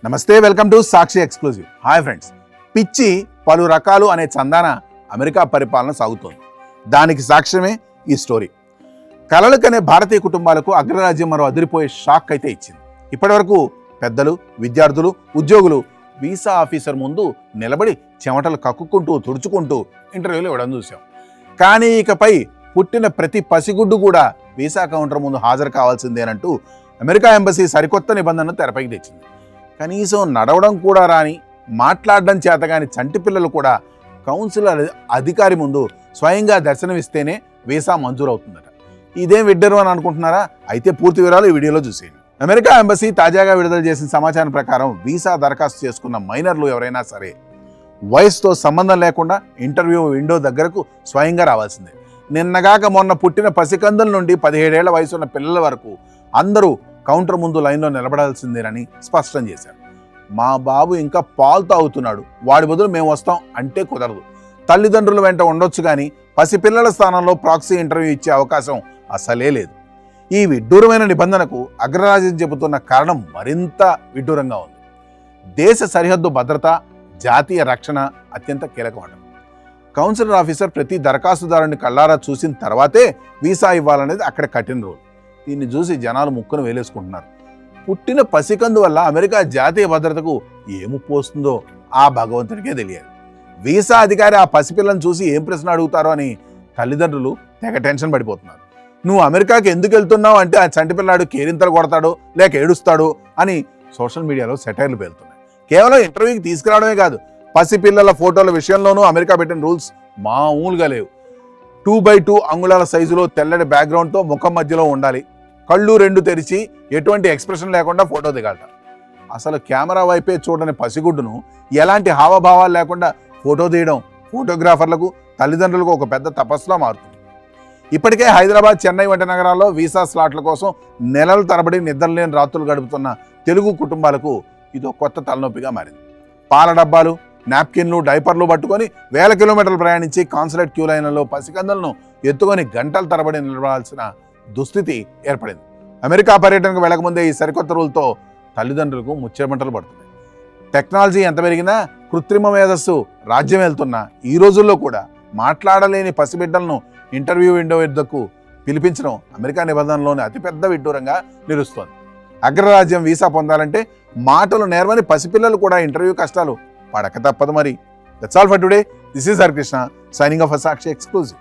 నమస్తే, welcome to Sakshi exclusive. Hi friends, పిచ్చి పలు రకాలు అనే చందాన అమెరికా పరిపాలన సాగుతోంది. దానికి సాక్ష్యమే ఈ స్టోరీ. కలలు కనే భారతీయ కుటుంబాలకు అగ్రరాజ్యం మరో అదిరిపోయే షాక్ అయితే ఇచ్చింది. ఇప్పటివరకు పెద్దలు, విద్యార్థులు, ఉద్యోగులు వీసా ఆఫీసర్ ముందు నిలబడి చెమటలు కక్కుకుంటూ తుడుచుకుంటూ ఇంటర్వ్యూలు ఇవ్వడం చూసాం. కానీ ఇకపై పుట్టిన ప్రతి పసిగుడ్డు కూడా వీసా కౌంటర్ ముందు హాజరు కావాల్సిందేనంటూ అమెరికా ఎంబసీ సరికొత్త నిబంధనను తెరపైకి తెచ్చింది. కనీసం నడవడం కూడా రాని, మాట్లాడడం చేతగాని చంటి పిల్లలు కూడా కౌన్సిలర్ అధికారి ముందు స్వయంగా దర్శనమిస్తేనే వీసా మంజూరవుతుందట. ఇదేం విడ్డరు అని అనుకుంటున్నారా? అయితే పూర్తి వివరాలు ఈ వీడియోలో చూసేయండి. అమెరికా ఎంబసీ తాజాగా విడుదల చేసిన సమాచారం ప్రకారం వీసా దరఖాస్తు చేసుకున్న మైనర్లు ఎవరైనా సరే వయసుతో సంబంధం లేకుండా ఇంటర్వ్యూ విండో దగ్గరకు స్వయంగా రావాల్సిందే. నిన్నగాక మొన్న పుట్టిన పసికందుల నుండి 17 ఏళ్ల వయసున్న పిల్లల వరకు అందరూ కౌంటర్ ముందు లైన్లో నిలబడాల్సిందేనని స్పష్టం చేశారు. మా బాబు ఇంకా పాలు తాగుతున్నాడు, వాడి బదులు మేము వస్తాం అంటే కుదరదు. తల్లిదండ్రుల వెంట ఉండొచ్చు కానీ పసిపిల్లల స్థానంలో ప్రాక్సీ ఇంటర్వ్యూ ఇచ్చే అవకాశం అసలే లేదు. ఈ విడ్డూరమైన నిబంధనకు అగ్రరాజ్యం చెబుతున్న కారణం మరింత విడ్డూరంగా ఉంది. దేశ సరిహద్దు భద్రత, జాతీయ రక్షణ అత్యంత కీలకమట. కౌన్సిలర్ ఆఫీసర్ ప్రతి దరఖాస్తుదారుని కళ్ళారా చూసిన తర్వాతే వీసా ఇవ్వాలనేది అక్కడ కఠిన రూల్. దీన్ని చూసి జనాలు ముక్కును వేలేసుకుంటున్నారు. పుట్టిన పసికందు వల్ల అమెరికా జాతీయ భద్రతకు ఏమి పోస్తుందో ఆ భగవంతుడికే తెలియాలి. వీసా అధికారి ఆ పసిపిల్లని చూసి ఏం ప్రశ్న అడుగుతారో అని తల్లిదండ్రులు తెగ టెన్షన్ పడిపోతున్నారు. నువ్వు అమెరికాకి ఎందుకు వెళ్తున్నావు అంటే ఆ చంటిపిల్లాడు కేరింతలు కొడతాడు లేక ఏడుస్తాడు అని సోషల్ మీడియాలో సెటైర్లు పేలుతున్నాయి. కేవలం ఇంటర్వ్యూకి తీసుకురావడమే కాదు, పసిపిల్లల ఫోటోల విషయంలోనూ అమెరికా పెట్టిన రూల్స్ మామూలుగా లేవు. 2x2 అంగుళాల సైజులో తెల్లటి బ్యాక్గ్రౌండ్తో ముఖం మధ్యలో ఉండాలి. కళ్ళు 2 తెరిచి ఎటువంటి ఎక్స్ప్రెషన్ లేకుండా ఫోటో దిగాలట. అసలు కెమెరా వైపే చూడని పసిగుడ్డును ఎలాంటి హావభావాలు లేకుండా ఫోటో తీయడం ఫోటోగ్రాఫర్లకు, తల్లిదండ్రులకు ఒక పెద్ద తపస్సులా మారుతుంది. ఇప్పటికే హైదరాబాద్, చెన్నై వంటి నగరాల్లో వీసా స్లాట్ల కోసం నెలల తరబడి నిద్రలేని రాత్రులు గడుపుతున్న తెలుగు కుటుంబాలకు ఇదో కొత్త తలనొప్పిగా మారింది. పాల డబ్బాలు, నాప్కిన్లు, డైపర్లు పట్టుకొని వేల కిలోమీటర్లు ప్రయాణించి కాన్సులేట్ క్యూ లైన్లలో పసికందులను ఎత్తుకొని గంటల తరబడి నిలబడాల్సిన దుస్థితి ఏర్పడింది. అమెరికా పర్యటనకు వెళ్లకముందే ఈ సరికొత్త రూల్తో తల్లిదండ్రులకు ముచ్చెమటలు పడుతున్నాయి. టెక్నాలజీ ఎంత పెరిగినా, కృత్రిమ మేధస్సు రాజ్యం వెళ్తున్నా ఈ రోజుల్లో కూడా మాట్లాడలేని పసిబిడ్డలను ఇంటర్వ్యూ విండో వద్దకు పిలిపించడం అమెరికా నిబంధనలోని అతిపెద్ద విడ్డూరంగా నిలుస్తోంది. అగ్రరాజ్యం వీసా పొందాలంటే మాటలు నేర్వని పసిపిల్లలు కూడా ఇంటర్వ్యూ కష్టాలు పడక తప్పదు మరి. That's all for today. This is Harikrishna signing off Sakshi exclusive.